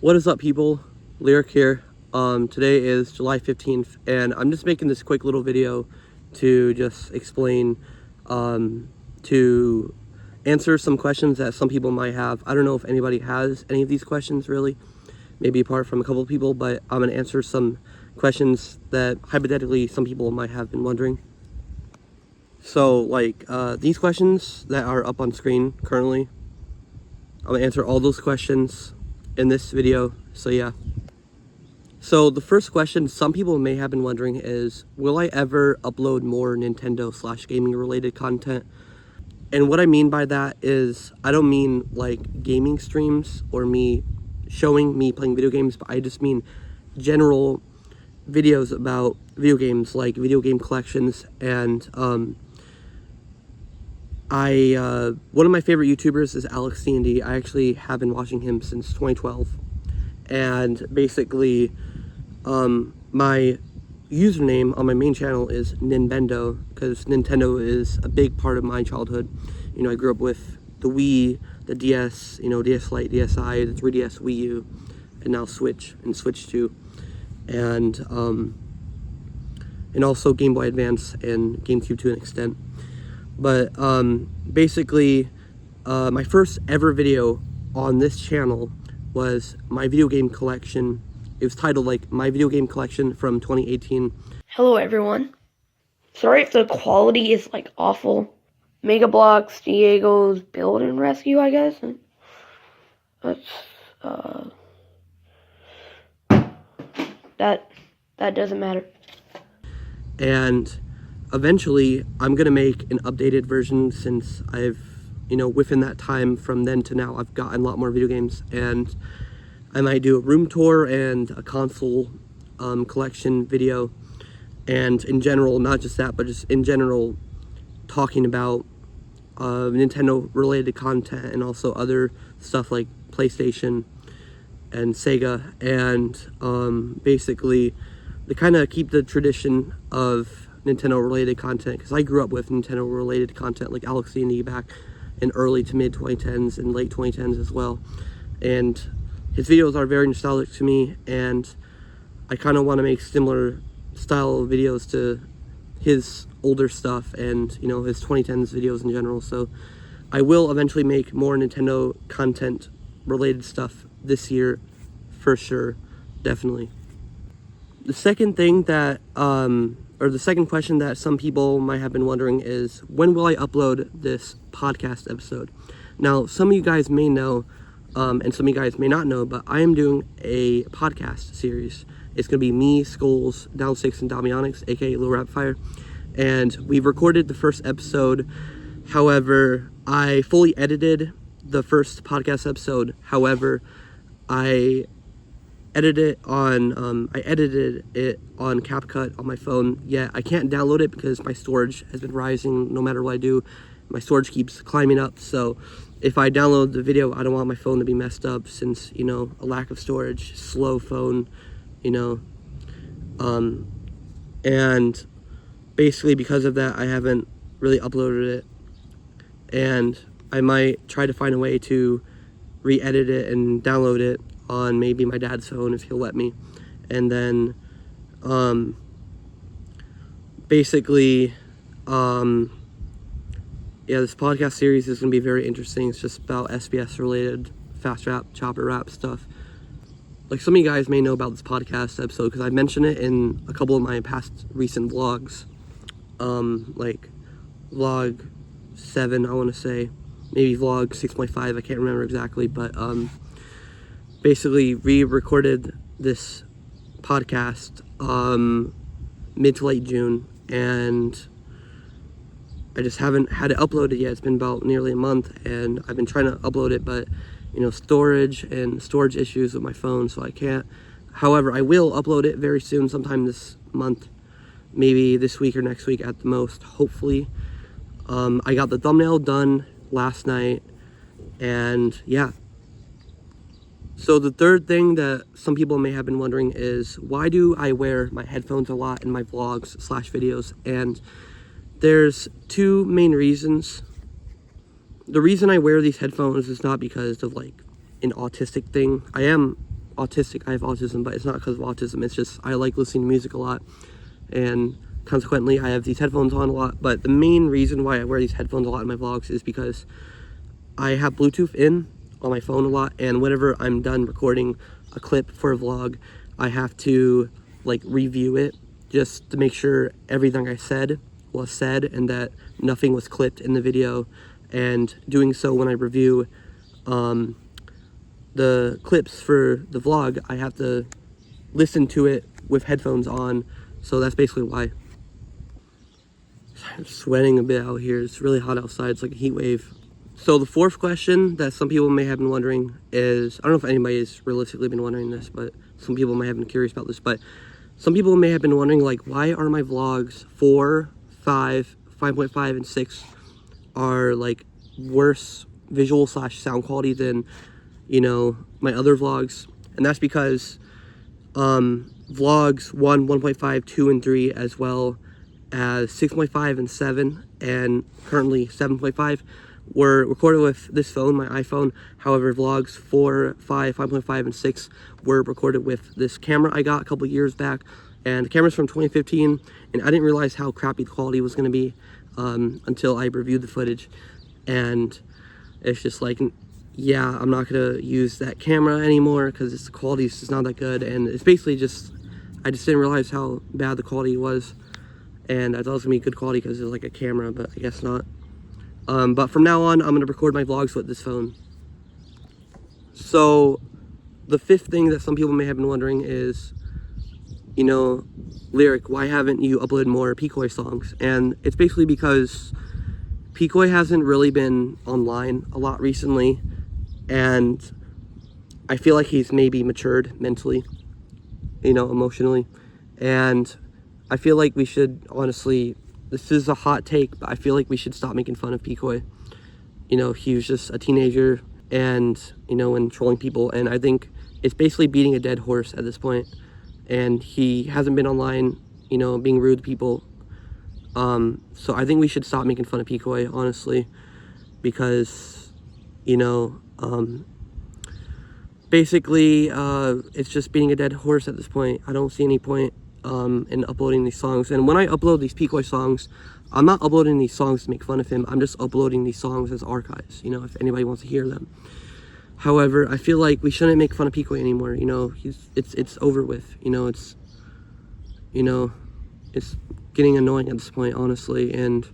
What is up, people? Lyrik here. Today is July 15th, and I'm just making this quick little video to just explain, to answer some questions that some people might have. I don't know if anybody has any of these questions, really, maybe apart from a couple of people, but I'm going to answer some questions that hypothetically some people might have been wondering. So, these questions that are up on screen currently, I'm going to answer all those questions in this video. So yeah. So the first question some people may have been wondering is, will I ever upload more Nintendo/gaming related content? And what I mean by that is, I don't mean like gaming streams or me showing me playing video games, but I just mean general videos about video games, like video game collections. And one of my favorite YouTubers is Lyrik-NinbendoYT. I actually have been watching him since 2012, and basically my username on my main channel is Ninbendo, because Nintendo is a big part of my childhood. You know, I grew up with the Wii, the DS, DS Lite, DSi, the 3DS, Wii U, and now Switch and Switch 2, and also Game Boy Advance and GameCube to an extent. But basically, my first ever video on this channel was my video game collection. It was titled like My Video Game Collection from 2018. Hello everyone. Sorry if the quality is like awful. Mega Bloks, Diego's Build and Rescue, I guess. That's that doesn't matter. And eventually, I'm gonna make an updated version, since I've, within that time from then to now, I've gotten a lot more video games, and I might do a room tour and a console collection video, and in general, not just that, but just in general, talking about Nintendo related content and also other stuff like PlayStation and Sega, and basically to kind of keep the tradition of Nintendo related content, because I grew up with Nintendo related content like Lyrik-NinbendoYT back in early to mid 2010s and late 2010s as well, and his videos are very nostalgic to me, and I kind of want to make similar style of videos to his older stuff and his 2010s videos in general. So I will eventually make more Nintendo content related stuff this year for sure, definitely. The second thing that the second question that some people might have been wondering is, when will I upload this podcast episode? Now, some of you guys may know, and some of you guys may not know, but I am doing a podcast series. It's going to be me, Skulls, Down6, and Damianix, aka Little Rapid Fire. And we've recorded the first episode. However, I fully edited the first podcast episode. However, I edited it on CapCut on my phone. Yet I can't download it because my storage has been rising. No matter what I do, my storage keeps climbing up. So if I download the video, I don't want my phone to be messed up, since a lack of storage, slow phone, and basically because of that, I haven't really uploaded it, and I might try to find a way to re-edit it and download it on maybe my dad's phone if he'll let me. And then basically this podcast series is going to be very interesting. It's just about SPS related, fast rap, chopper rap stuff. Like, some of you guys may know about this podcast episode because I mentioned it in a couple of my past recent vlogs, like vlog 7, I want to say, maybe vlog 6.5, I can't remember exactly, but basically re-recorded this podcast mid to late June, and I just haven't had it uploaded yet. It's been about nearly a month, and I've been trying to upload it, but storage issues with my phone, so I can't. However, I will upload it very soon, sometime this month, maybe this week or next week at the most, hopefully. I got the thumbnail done last night, and yeah. So the third thing that some people may have been wondering is, why do I wear my headphones a lot in my vlogs/videos? And there's two main reasons. The reason I wear these headphones is not because of like an autistic thing. I am autistic. I have autism, but it's not because of autism. It's just I like listening to music a lot, and consequently I have these headphones on a lot. But the main reason why I wear these headphones a lot in my vlogs is because I have Bluetooth in on my phone a lot, and whenever I'm done recording a clip for a vlog, I have to like review it just to make sure everything I said was said and that nothing was clipped in the video. And doing so when I review the clips for the vlog, I have to listen to it with headphones on. So that's basically why. I'm sweating a bit out here. It's really hot outside. It's like a heat wave. So the fourth question that some people may have been wondering is, I don't know if anybody has realistically been wondering this, but some people may have been curious about this, but some people may have been wondering, like, why are my vlogs 4, 5, 5.5, and 6 are like worse visual / sound quality than, you know, my other vlogs? And that's because vlogs 1, 1.5, 2, and 3, as well as 6.5 and 7, and currently 7.5, were recorded with this phone, my iPhone. However, vlogs 4, 5, 5.5, and 6 were recorded with this camera I got a couple years back, and the camera's from 2015, and I didn't realize how crappy the quality was going to be until I reviewed the footage. And it's just like, yeah, I'm not going to use that camera anymore because the quality is just not that good. And it's basically just, I just didn't realize how bad the quality was, and I thought it was going to be good quality because it was like a camera, but I guess not. But from now on, I'm going to record my vlogs with this phone. So the fifth thing that some people may have been wondering is, you know, Lyrik, why haven't you uploaded more PeeKoy songs? And it's basically because PeeKoy hasn't really been online a lot recently, and I feel like he's maybe matured mentally, you know, emotionally. And I feel like we should honestly, this is a hot take, but I feel like we should stop making fun of PeeKoy. You know, he was just a teenager and, you know, and trolling people. And I think it's basically beating a dead horse at this point. And he hasn't been online, you know, being rude to people. So I think we should stop making fun of PeeKoy, honestly, because, you know, basically, it's just beating a dead horse at this point. I don't see any point in uploading these songs. And when I upload these PeeKoy songs, I'm not uploading these songs to make fun of him. I'm just uploading these songs as archives, you know, if anybody wants to hear them. However, I feel like we shouldn't make fun of PeeKoy anymore. You know, it's over with. You know, it's getting annoying at this point, honestly. And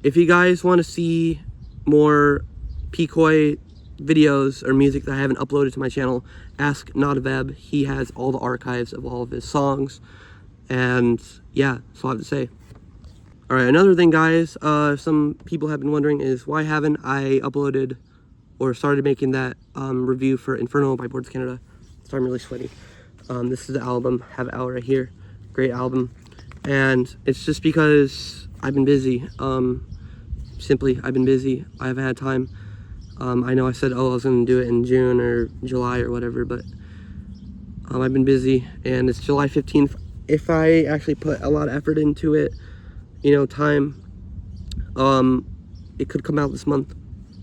if you guys want to see more PeeKoy videos or music that I haven't uploaded to my channel, ask Nadaveb. He has all the archives of all of his songs. And yeah, that's all I have to say. All right, another thing, guys, some people have been wondering is, why haven't I uploaded or started making that review for Inferno by Boards Canada? So I'm really sweaty. This is the album, have it out right here. Great album. And it's just because I've been busy. Simply, I've been busy. I haven't had time. I know I said, oh, I was going to do it in June or July or whatever, but I've been busy, and it's July 15th. If I actually put a lot of effort into it, you know, time, it could come out this month.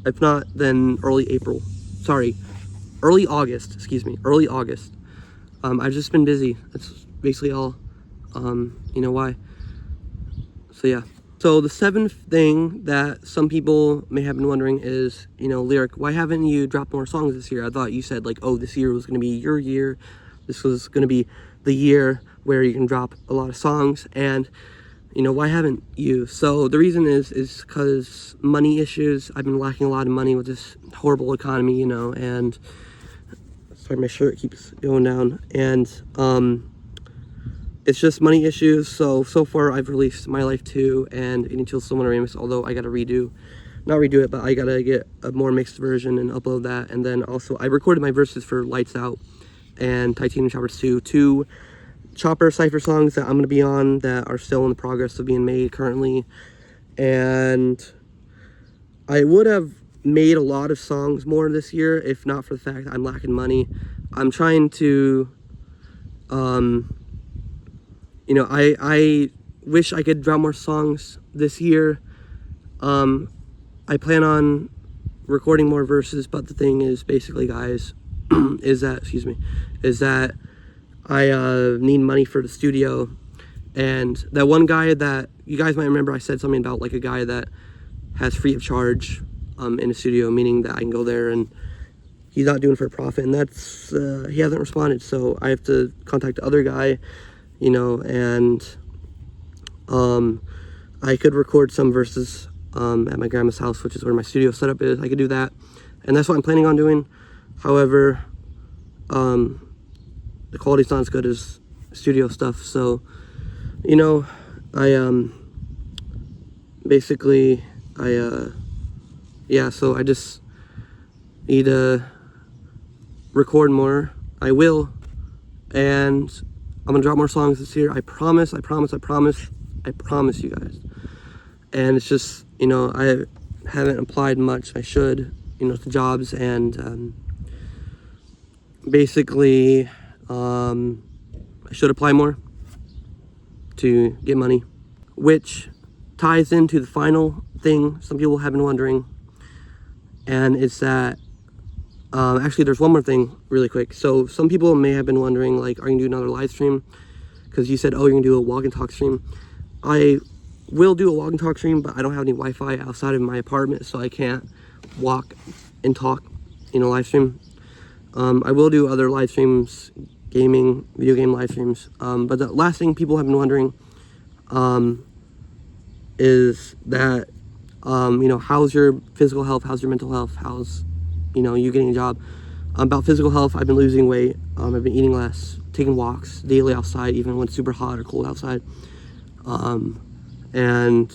If not, then early August, excuse me, early August. I've just been busy. That's basically all. You know why. So yeah. So the seventh thing that some people may have been wondering is, you know, Lyrik, why haven't you dropped more songs this year? I thought you said, like, oh, this year was going to be your year. This was going to be the year where you can drop a lot of songs. And, you know, why haven't you? So the reason is because money issues. I've been lacking a lot of money with this horrible economy, you know, and sorry, my shirt keeps going down. And it's just money issues. So far I've released My Life 2 and Until Someone Remix, although I gotta not redo it, but I gotta get a more mixed version and upload that. And then also I recorded my verses for Lights Out and Titanium Choppers 2, two Chopper Cypher songs that I'm gonna be on that are still in the progress of being made currently. And I would have made a lot of songs more this year if not for the fact that I'm lacking money. I'm trying to, you know, I wish I could drop more songs this year. I plan on recording more verses, but the thing is, basically, guys, is that I need money for the studio. And that one guy that you guys might remember, I said something about like a guy that has free of charge in a studio, meaning that I can go there and he's not doing for a profit, and that's he hasn't responded, so I have to contact the other guy, you know, and I could record some verses at my grandma's house, which is where my studio setup is. I could do that, and that's what I'm planning on doing. However, the quality's not as good as studio stuff, so you know, so I just need to record more. I will, and I'm gonna drop more songs this year. I promise you guys. And it's just, you know, I haven't applied much. I should, you know, to jobs, and basically I should apply more to get money, which ties into the final thing some people have been wondering, and it's that actually there's one more thing really quick. So some people may have been wondering, like, are you gonna do another live stream? Because you said, oh, you're gonna do a walk and talk stream. I will do a walk and talk stream, but I don't have any Wi-Fi outside of my apartment, so I can't walk and talk, you know, live stream. I will do other live streams, gaming, video game live streams. But the last thing people have been wondering is that, you know, how's your physical health? How's your mental health? How's, you know, you getting a job? About physical health, I've been losing weight. I've been eating less, taking walks daily outside, even when it's super hot or cold outside. And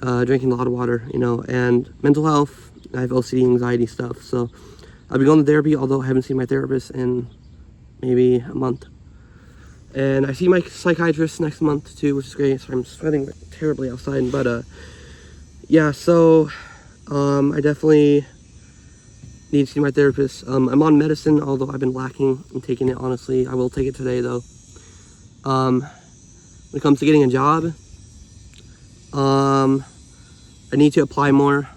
drinking a lot of water, you know. And mental health, I have OCD, anxiety stuff. So I've been going to therapy, although I haven't seen my therapist in maybe a month. And I see my psychiatrist next month too, which is great. So I'm sweating terribly outside, but yeah, so I definitely need to see my therapist. I'm on medicine, although I've been lacking in taking it, honestly. I will take it today though. When it comes to getting a job, I need to apply more.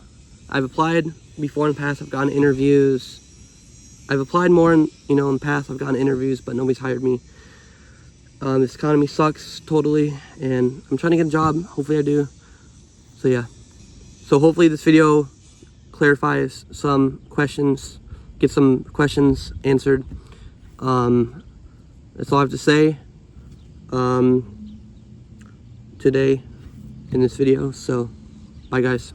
I've applied before in the past, I've gotten interviews. I've applied more in the past, I've gotten interviews, but nobody's hired me. This economy sucks totally, and I'm trying to get a job. Hopefully I do. So yeah. So hopefully this video clarifies some questions, get some questions answered. That's all I have to say today in this video. So bye guys.